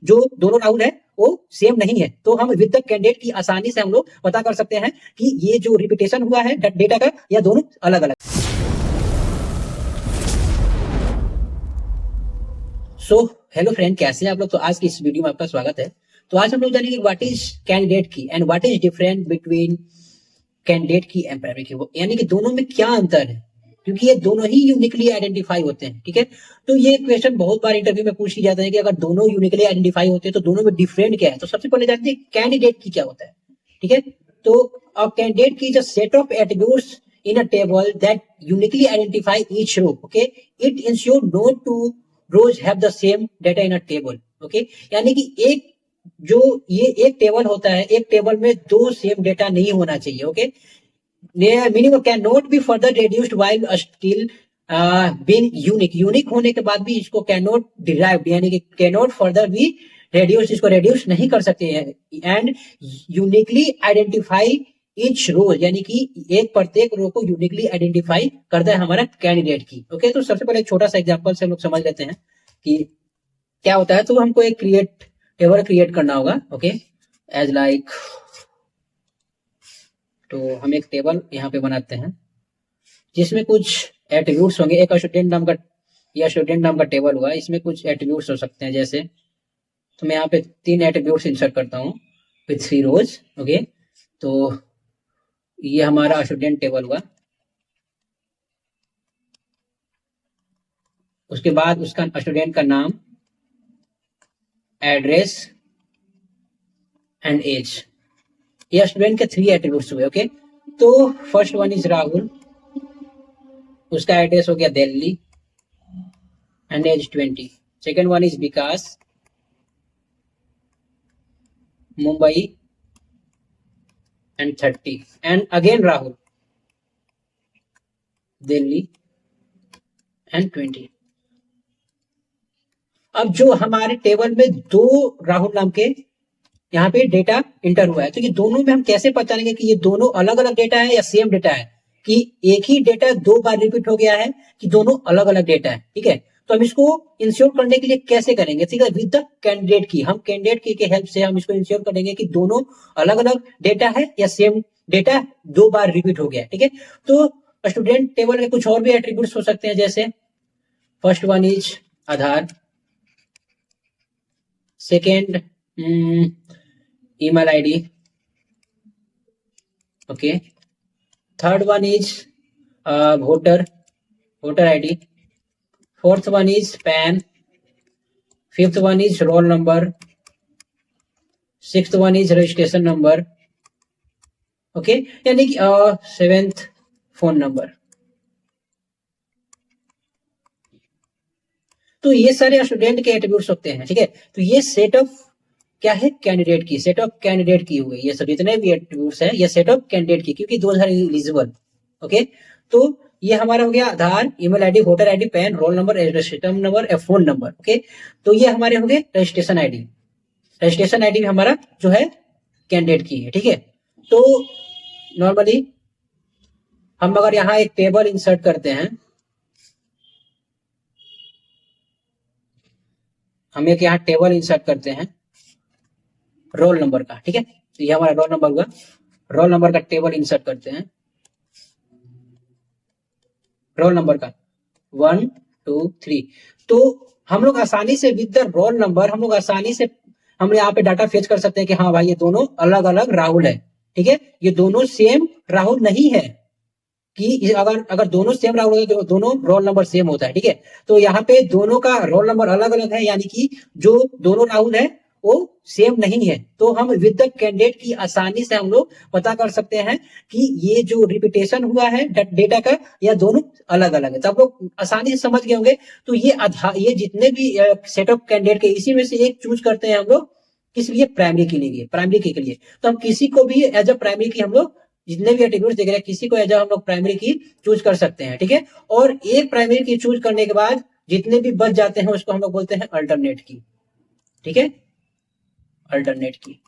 जो दोनों राहुल है वो सेम नहीं है, तो हम विद द कैंडिडेट की आसानी से हम लोग पता कर सकते हैं कि ये जो रिपीटेशन हुआ है डेटा का या दोनों अलग अलग। सो हेलो फ्रेंड, कैसे हैं आप लोग। तो आज की इस वीडियो में आपका स्वागत है। तो आज हम लोग जानेंगे व्हाट इज कैंडिडेट की and what is different between candidate की एंड प्राइमरी की, यानी कि दोनों में क्या अंतर है, क्योंकि ये दोनों ही यूनिकली आइडेंटिफाई होते हैं। ठीक है, तो ये क्वेश्चन बहुत बार इंटरव्यू में पूछ लिया जाता है कि अगर दोनों यूनिकली आइडेंटिफाई होते हैं तो दोनों में डिफरेंट क्या है। तो सबसे पहले जानते हैं कैंडिडेट की क्या होता है। ठीक है, तो अब कैंडिडेट की is a set of attributes in a table that uniquely identify each row. Okay, it ensure no two rows have the same data in a table. Okay, यानी कि ये एक टेबल होता है, एक टेबल में दो सेम डेटा नहीं होना चाहिए। Okay, meaning can not be further reduced while still being unique. Unique होने के बाद भी इसको कैन नॉट डिराइव्ड, यानी कि can not further be reduce, इसको रेड्यूस नहीं कर सकते हैं। And uniquely identify each row, यानी कि एक प्रत्येक रो को यूनिकली आइडेंटिफाई करता है हमारा कैंडिडेट की। ओके, तो सबसे पहले एक छोटा सा एग्जांपल से हम लोग समझ लेते हैं कि क्या होता है। तो हमको एक टेबल क्रिएट करना होगा। ओके, एज लाइक, तो हम एक टेबल यहाँ पे बनाते हैं जिसमें कुछ एट्रीब्यूट्स होंगे। एक स्टूडेंट नाम का टेबल हुआ, इसमें कुछ एट्रीब्यूट्स हो सकते हैं। जैसे तो मैं यहाँ पे 3 एट्रीब्यूट्स इंसर्ट करता हूँ विथ 3 रोज। ओके, तो ये हमारा स्टूडेंट टेबल हुआ। उसके बाद उसका स्टूडेंट का नाम, एड्रेस एंड एज, ये स्टूडेंट के 3 एट्रीब्यूट्स हुए। ओके, तो फर्स्ट वन इज राहुल, उसका एड्रेस हो गया Delhi and age 20। Second one is Vikas, Mumbai and 30, and again Rahul, Delhi and 20। अब जो हमारे टेबल में 2 राहुल नाम के यहाँ पे डेटा इंटर हुआ है, तो ये दोनों में हम कैसे पहचानेंगे कि ये दोनों अलग अलग डेटा है या सेम डेटा है, कि एक ही डेटा 2 बार रिपीट हो गया है कि दोनों अलग अलग डेटा है। ठीक है, तो हम इसको इंश्योर करने के लिए कैसे करेंगे। ठीक है, विद द कैंडिडेट की, हम कैंडिडेट की के हेल्प से हम इसको इंश्योर करेंगे कि दोनों अलग अलग डेटा है या सेम डेटा 2 बार रिपीट हो गया। ठीक है, तो स्टूडेंट टेबल के कुछ और भी एट्रीब्यूट्स हो सकते हैं। जैसे first one is Aadhaar, second email ID, okay, third one is voter ID, fourth one is pan, fifth one is roll number, sixth one is registration number. Okay, यानी कि सेवेंथ फोन नंबर। तो ये सारे student के attributes होते हैं। ठीक है, तो ये सेट ऑफ क्या है, कैंडिडेट की, सेट ऑफ कैंडिडेट की हुई। ये सब जितने भी एट्रीब्यूट्स हैं ये सेट ऑफ कैंडिडेट की, क्योंकि 2 आर एलिजिबल। ओके, तो ये हमारा हो गया Aadhaar, email ID, voter ID, PAN, roll number, registration number, phone number. Okay, तो ये हमारे हो गए रजिस्ट्रेशन आईडी। रजिस्ट्रेशन आईडी हमारा जो है कैंडिडेट की है। ठीक है, तो नॉर्मली हम अगर यहाँ एक टेबल इंसर्ट करते हैं, हम एक यहाँ टेबल इंसर्ट करते हैं रोल नंबर का। ठीक है, तो ये हमारा रोल नंबर हुआ, रोल नंबर का टेबल इंसर्ट करते हैं। रोल नंबर का 1 2 3, तो हम लोग आसानी से विद द रोल नंबर हम लोग आसानी से हम यहाँ पे डाटा फेच कर सकते हैं कि हाँ भाई ये दोनों अलग अलग राहुल है। ठीक है, ये दोनों सेम राहुल नहीं है, कि अगर दोनों सेम राहुल है तो दोनों रोल नंबर सेम होता है। ठीक है, तो यहाँ पे दोनों का रोल नंबर अलग अलग है, यानी कि जो दोनों राहुल है वो सेम नहीं है। तो हम विद द कैंडिडेट की आसानी से हम लोग पता कर सकते हैं कि ये जो रिपीटेशन हुआ है डेटा का या दोनों अलग अलग है। तो आप लोग आसानी से समझ गए होंगे। तो ये जितने भी सेट ऑफ कैंडिडेट के इसी में से एक चूज करते हैं हम लोग, किस लिए, प्राइमरी के लिए। तो हम किसी को भी एज अ प्राइमरी की हम लोग जितने भी एट्रीब्यूट्स देख रहे हैं किसी को एज अ हम लोग प्राइमरी की चूज कर सकते हैं। ठीक है, और एक प्राइमरी की चूज करने के बाद जितने भी बच जाते हैं उसको हम लोग बोलते हैं अल्टरनेट की। ठीक है, अल्टरनेट की।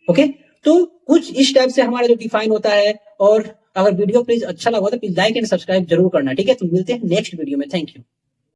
ओके, तो कुछ इस टाइप से हमारा जो डिफाइन होता है। और अगर वीडियो प्लीज अच्छा लगा तो प्लीज लाइक एंड सब्सक्राइब जरूर करना। ठीक है, तो मिलते हैं नेक्स्ट वीडियो में। Thank you.